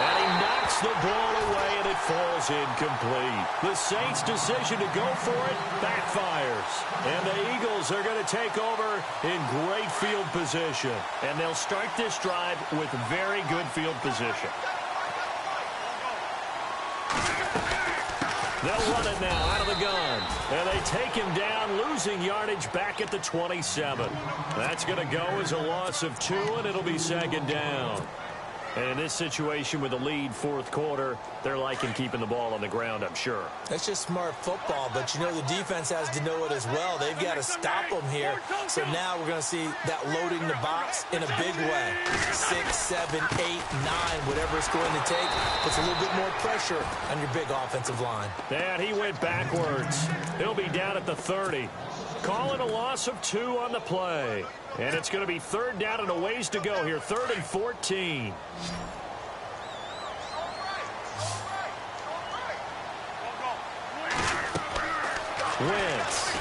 S4: And he knocks the ball away, and it falls incomplete. The Saints' decision to go for it backfires. And the Eagles are going to take over in great field position. And they'll start this drive with very good field position. They'll run it now out of the gun. And they take him down, losing yardage back at the 27. That's going to go as a loss of 2, and it'll be 2nd down. And in this situation with the lead 4th quarter, they're liking keeping the ball on the ground, I'm sure.
S3: That's just smart football, but you know the defense has to know it as well. They've got to stop them here. So now we're going to see that loading the box in a big way. 6, 7, 8, 9, whatever it's going to take, puts a little bit more pressure on your big offensive line.
S4: And he went backwards. He'll be down at the 30. Calling a loss of 2 on the play. And it's going to be 3rd down and a ways to go here. 3rd and 14. Wentz.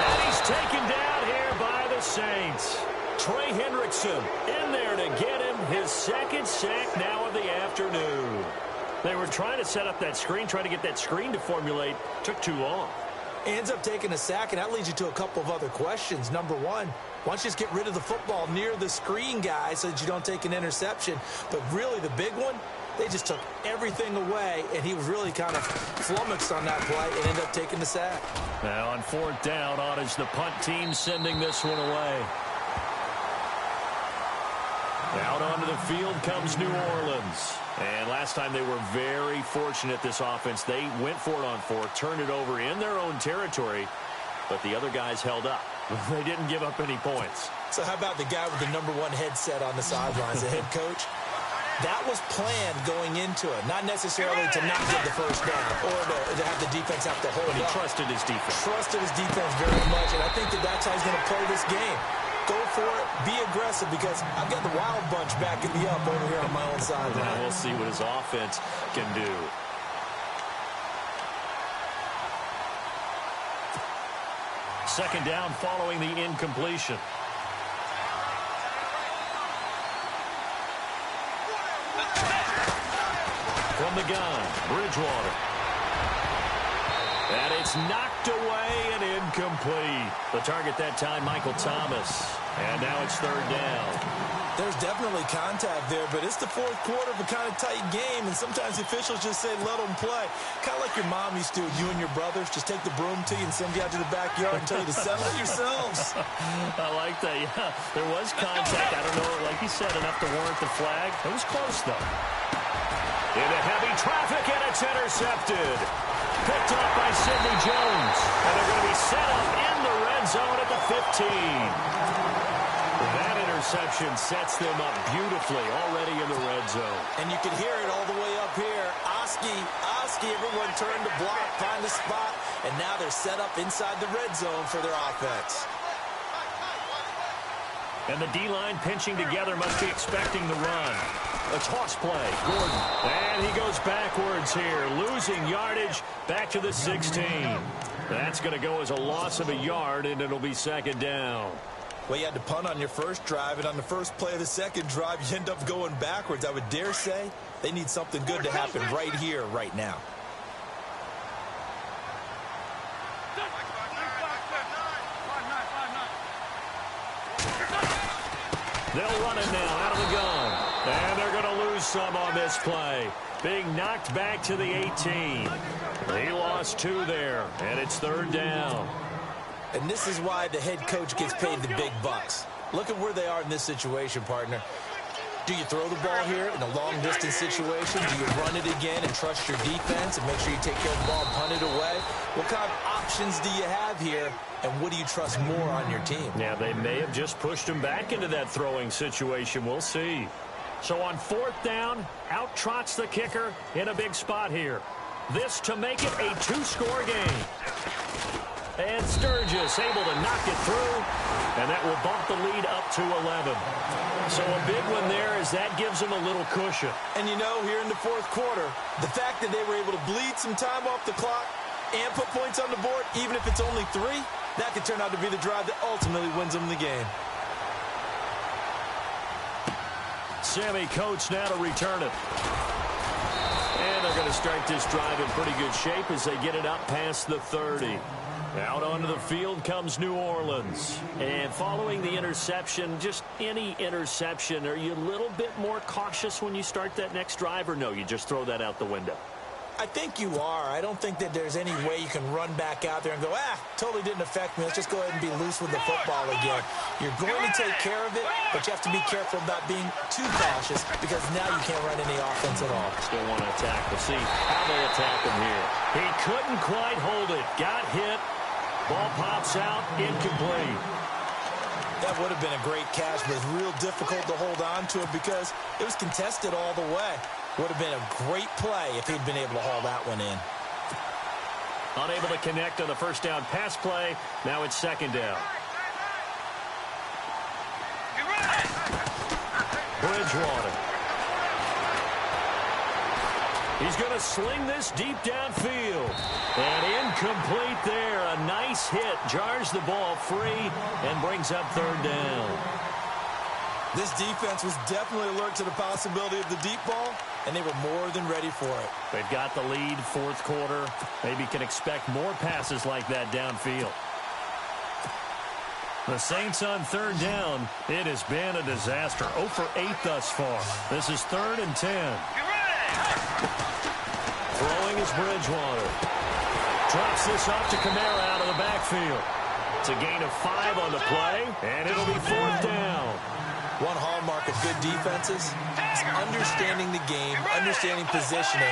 S4: And he's taken down here by the Saints. Trey Hendrickson in there to get him his 2nd sack now of the afternoon. They were trying to set up that screen, trying to get that screen to formulate. Took too long.
S3: Ends up taking a sack, and that leads you to a couple of other questions. Number one, why don't you just get rid of the football near the screen guy so that you don't take an interception? But really the big one, they just took everything away, and he was really kind of flummoxed on that play and ended up taking the sack.
S4: Now on 4th down, on is the punt team sending this one away. Out onto the field comes New Orleans. And last time they were very fortunate, this offense. They went for it on 4th, turned it over in their own territory, but the other guys held up. They didn't give up any points.
S3: So how about the guy with the number 1 headset on the sidelines, the head coach? That was planned going into it, not necessarily to not get the first down or to have the defense have to hold
S4: But he
S3: up.
S4: trusted his defense.
S3: Trusted his defense very much, and I think that's how he's going to play this game. Go for it, be aggressive, because I've got the wild bunch backing me up over here on my own sideline.
S4: Now we'll see what his offense can do. Second down following the incompletion. From the gun, Bridgewater. And it's knocked away and incomplete. The target that time, Michael Thomas. And now it's 3rd down.
S3: There's definitely contact there, but it's the 4th quarter of a kind of tight game, and sometimes the officials just say, let them play. Kind of like your mom used to, you and your brothers, just take the broom to you and send you out to the backyard and tell you to settle it yourselves.
S4: I like that, yeah. There was contact. I don't know, like you said, enough to warrant the flag. It was close, though. Into heavy traffic, and it's intercepted. Picked up by Sidney Jones. And they're going to be set up in the red zone at the 15. That interception sets them up beautifully already in the red zone.
S3: And you can hear it all the way up here. Oski, everyone turned to block, find a spot, and now they're set up inside the red zone for their offense.
S4: And the D-line pinching together must be expecting the run. A toss play, Gordon. And he goes backwards here, losing yardage back to the 16. That's going to go as a loss of a yard, and it'll be 2nd down.
S3: Well, you had to punt on your first drive, and on the first play of the second drive, you end up going backwards. I would dare say they need something good to happen right here, right now.
S2: They'll run it now out of the gun. And they're going to lose some on this play. Being knocked back to the 18. He lost 2 there, and it's 3rd down.
S3: And this is why the head coach gets paid the big bucks. Look at where they are in this situation, partner. Do you throw the ball here in a long-distance situation? Do you run it again and trust your defense and make sure you take care of the ball and punt it away? What kind of options do you have here, and what do you trust more on your team?
S2: Yeah, they may have just pushed him back into that throwing situation. We'll see. So on 4th down, out trots the kicker in a big spot here. This to make it a 2-score game. And Sturgis able to knock it through, and that will bump the lead up to 11. So a big one there as that gives them a little cushion.
S3: And you know, here in the 4th quarter, the fact that they were able to bleed some time off the clock and put points on the board, even if it's only 3, that could turn out to be the drive that ultimately wins them the game.
S2: Sammy Coates now to return it. And they're going to start this drive in pretty good shape as they get it up past the 30. Out onto the field comes New Orleans. And following the interception, just any interception, are you a little bit more cautious when you start that next drive, or no, you just throw that out the window?
S3: I think you are. I don't think that there's any way you can run back out there and go, totally didn't affect me. Let's just go ahead and be loose with the football again. You're going to take care of it, but you have to be careful about being too cautious because now you can't run any offense at all.
S2: Still want to attack. We'll see how they attack him here. He couldn't quite hold it. Got hit. Ball pops out. Incomplete.
S3: That would have been a great catch, but it's real difficult to hold on to it because it was contested all the way. Would have been a great play if he'd been able to haul that one in.
S2: Unable to connect on the first down pass play. Now it's 2nd down. Bridgewater. He's going to sling this deep downfield. And incomplete there. A nice hit. Jars the ball free and brings up 3rd down.
S3: This defense was definitely alert to the possibility of the deep ball, and they were more than ready for it.
S2: They've got the lead, 4th quarter. Maybe can expect more passes like that downfield. The Saints on 3rd down. It has been a disaster. 0 for 8 thus far. This is 3rd and 10. Throwing is Bridgewater. Drops this off to Kamara out of the backfield. It's a gain of 5 on the play, and it'll be 4th down.
S3: One hallmark of good defenses is understanding the game, understanding positioning,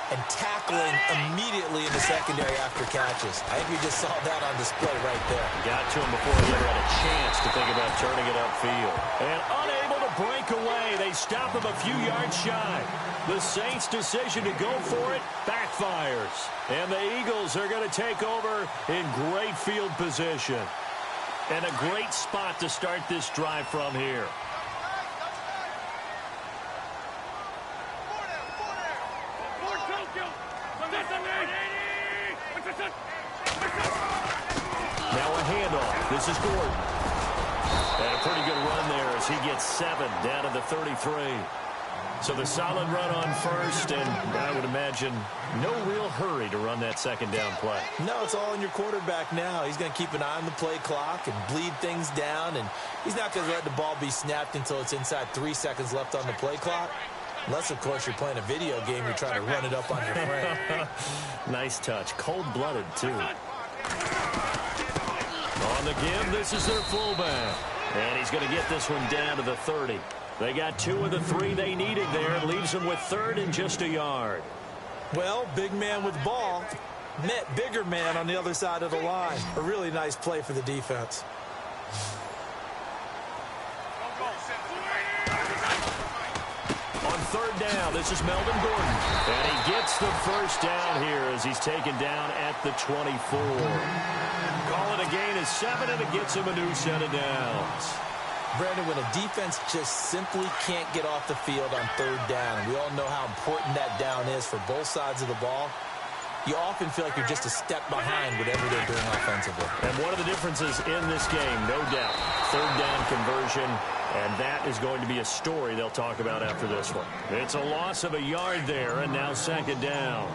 S3: and tackling immediately in the secondary after catches. I think we just saw that on display right there.
S2: Got to him before he ever had a chance to think about turning it upfield. And unable to break away, they stop him a few yards shy. The Saints' decision to go for it backfires. And the Eagles are going to take over in great field position. And a great spot to start this drive from here. Now a handoff. This is Gordon. And a pretty good run there as he gets 7 down to the 33. So the solid run on first, and I would imagine no real hurry to run that 2nd down play.
S3: No, it's all in your quarterback now. He's going to keep an eye on the play clock and bleed things down, and he's not going to let the ball be snapped until it's inside 3 seconds left on the play clock. Unless, of course, you're playing a video game, you're trying to run it up on your friend.
S2: Nice touch. Cold-blooded, too. On the give, this is their fullback. And he's going to get this one down to the 30. They got 2 of the 3 they needed there. It leaves them with 3rd and just a yard.
S3: Well, big man with ball met bigger man on the other side of the line. A really nice play for the defense.
S2: On 3rd down, this is Melvin Gordon. And he gets the first down here as he's taken down at the 24. Call it a gain of 7, and it gets him a new set of downs.
S3: Brandon, when a defense just simply can't get off the field on 3rd down, and we all know how important that down is for both sides of the ball, you often feel like you're just a step behind whatever they're doing offensively.
S2: And one of the differences in this game, no doubt, third down conversion, and that is going to be a story they'll talk about after this one. It's a loss of a yard there, and now second down.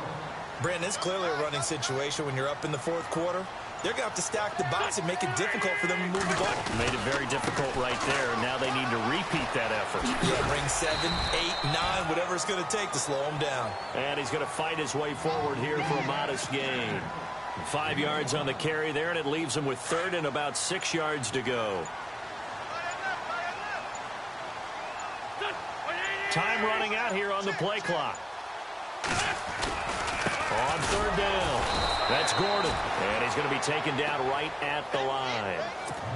S3: Brandon, it's clearly a running situation when you're up in the fourth quarter. They're going to have to stack the box and make it difficult for them to move the ball.
S2: Made it very difficult right there. Now they need to repeat that effort.
S3: Yeah, bring 7, 8, 9, whatever it's going to take to slow him down.
S2: And he's going to fight his way forward here for a modest gain. 5 yards on the carry there, and it leaves him with third and about 6 yards to go. Time running out here on the play clock. On third down, that's Gordon, and he's going to be taken down right at the line.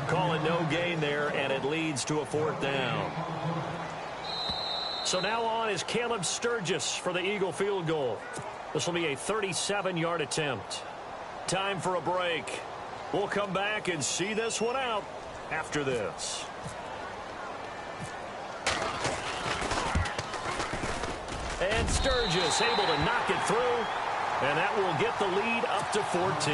S2: Call it no gain there, and it leads to a fourth down. So now on is Caleb Sturgis for the Eagle field goal. This will be a 37-yard attempt. Time for a break. We'll come back and see this one out after this. And Sturgis able to knock it through. And that will get the lead up to 14.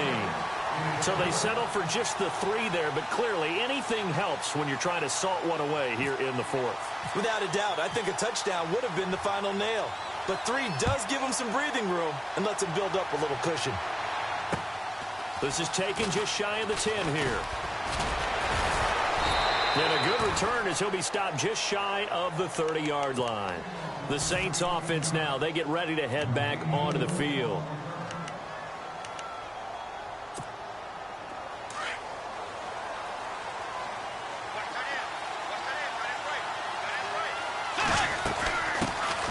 S2: So they settle for just the 3 there, but clearly anything helps when you're trying to salt one away here in the fourth.
S3: Without a doubt, I think a touchdown would have been the final nail. But 3 does give them some breathing room and lets them build up a little cushion.
S2: This is taken just shy of the 10 here. And a good return as he'll be stopped just shy of the 30-yard line. The Saints offense now, they get ready to head back onto the field.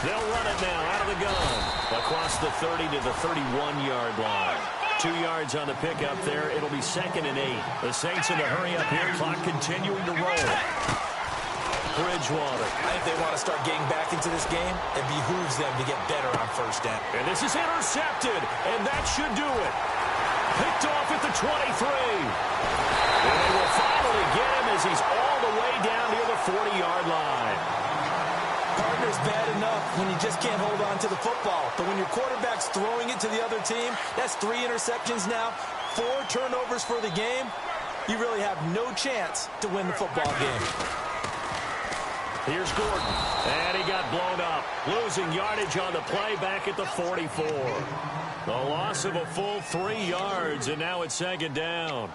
S2: They'll run it now out of the gun. Across the 30 to the 31-yard line. 2 yards on the pickup there. It'll be 2nd and 8. The Saints in a hurry up here. Clock continuing to roll. Bridgewater.
S3: I think they want to start getting back into this game. It behooves them to get better on first down.
S2: And this is intercepted, and that should do it. Picked off at the 23. And they will finally get him as he's all the way down near the 40-yard line.
S3: Partner's bad enough when you just can't hold on to the football. But when your quarterback's throwing it to the other team, that's 3 interceptions now, 4 turnovers for the game. You really have no chance to win the football game.
S2: Here's Gordon, and he got blown up. Losing yardage on the play back at the 44. The loss of a full 3 yards, and now it's 2nd down.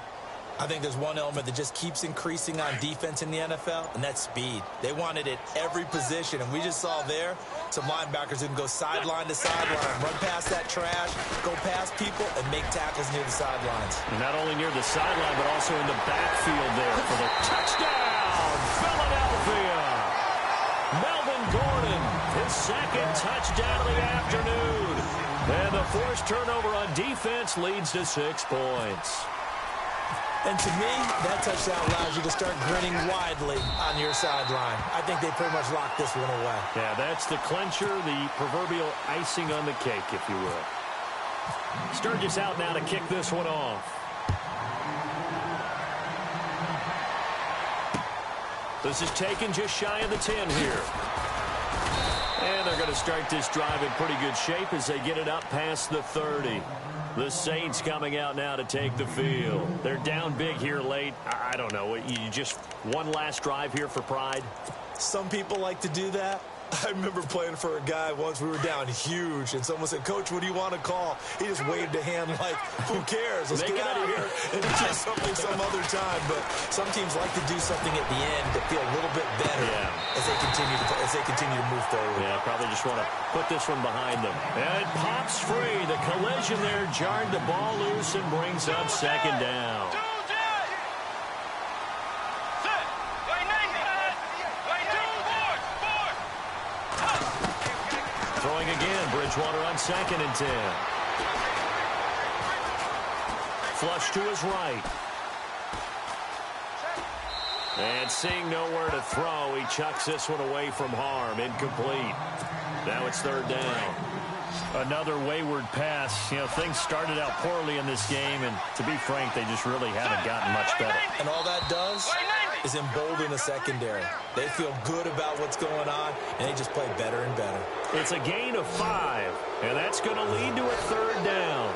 S3: I think there's one element that just keeps increasing on defense in the NFL, and that's speed. They want it at every position, and we just saw there some linebackers who can go sideline to sideline, run past that trash, go past people, and make tackles near the sidelines.
S2: And not only near the sideline, but also in the backfield there for the touchdown, Philadelphia. Melvin Gordon, his 2nd touchdown of the afternoon. And the forced turnover on defense leads to 6 points.
S3: And to me, that touchdown allows you to start grinning widely on your sideline. I think they pretty much locked this one away.
S2: Yeah, that's the clincher, the proverbial icing on the cake, if you will. Sturgis out now to kick this one off. This is taken just shy of the 10 here. And they're going to start this drive in pretty good shape as they get it up past the 30. The Saints coming out now to take the field. They're down big here late. I don't know. You just one last drive here for pride?
S3: Some people like to do that. I remember playing for a guy once. We were down huge, and someone said, "Coach, what do you want to call?" He just waved a hand like, "Who cares? Let's get out of here and do something some other time." But some teams like to do something at the end to feel a little bit better as they continue to move forward.
S2: Yeah, probably just want to put this one behind them. And it pops free. The collision there jarred the ball loose and brings up 2nd down. Throwing again, Bridgewater on 2nd and 10. Flush to his right. And seeing nowhere to throw, he chucks this one away from harm. Incomplete. Now it's 3rd down. Another wayward pass. You know, things started out poorly in this game, and to be frank, they just really haven't gotten much better.
S3: And all that does is embolden the secondary. They feel good about what's going on, and they just play better and better.
S2: It's a gain of 5, and that's going to lead to a 3rd down.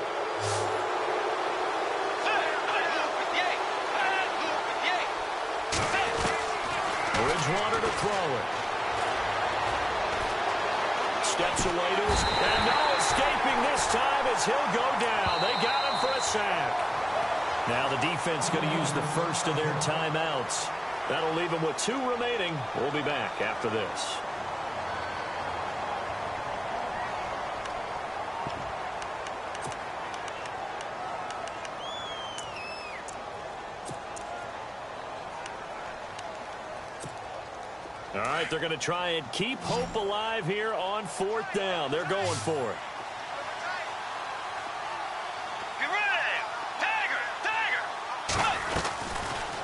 S2: Bridgewater to throw it. Steps away to his, and no escaping this time as he'll go down. They got him for a sack. Now the defense going to use the first of their timeouts. That'll leave them with 2 remaining. We'll be back after this. All right, they're going to try and keep hope alive here on 4th down. They're going for it.
S5: Get ready! Tiger! Tiger!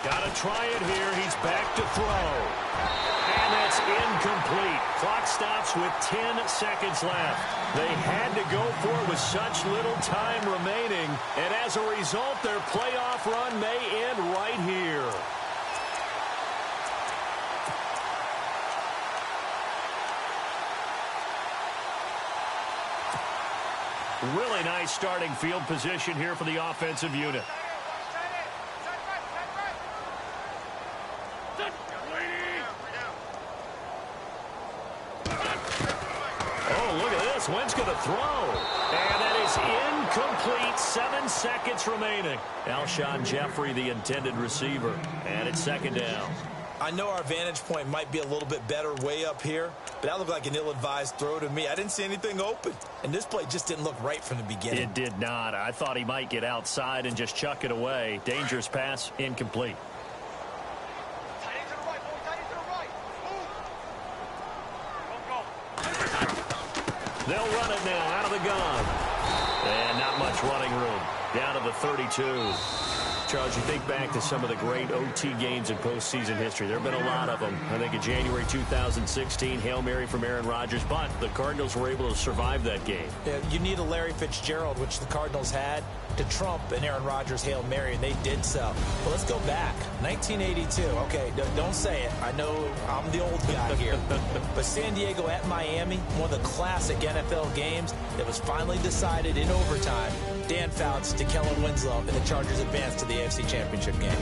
S2: Got to try it here. He's back to throw. And that's incomplete. Clock stops with 10 seconds left. They had to go for it with such little time remaining. And as a result, their playoff run may end right here. Really nice starting field position here for the offensive unit. Oh, look at this. Wentz going to throw. And that is incomplete. 7 seconds remaining. Alshon Jeffrey, the intended receiver. And it's 2nd down.
S3: I know our vantage point might be a little bit better way up here, but that looked like an ill-advised throw to me. I didn't see anything open, and this play just didn't look right from the beginning.
S2: It did not. I thought he might get outside and just chuck it away. Dangerous pass, incomplete.
S5: Tight end to the right, boy. Tight end to the right. Move. Go.
S2: They'll run it now out of the gun. And not much running room. Down to the 32. Charles, you think back to some of the great OT games in postseason history. There have been a lot of them. I think in January 2016, Hail Mary from Aaron Rodgers, but the Cardinals were able to survive that game.
S3: Yeah, you need a Larry Fitzgerald, which the Cardinals had, to trump an Aaron Rodgers Hail Mary, and they did so. Well, let's go back. 1982. Okay, don't say it. I know I'm the old guy here. But San Diego at Miami, one of the classic NFL games that was finally decided in overtime. Dan Fouts to Kellen Winslow, and the Chargers advanced to the AFC Championship game.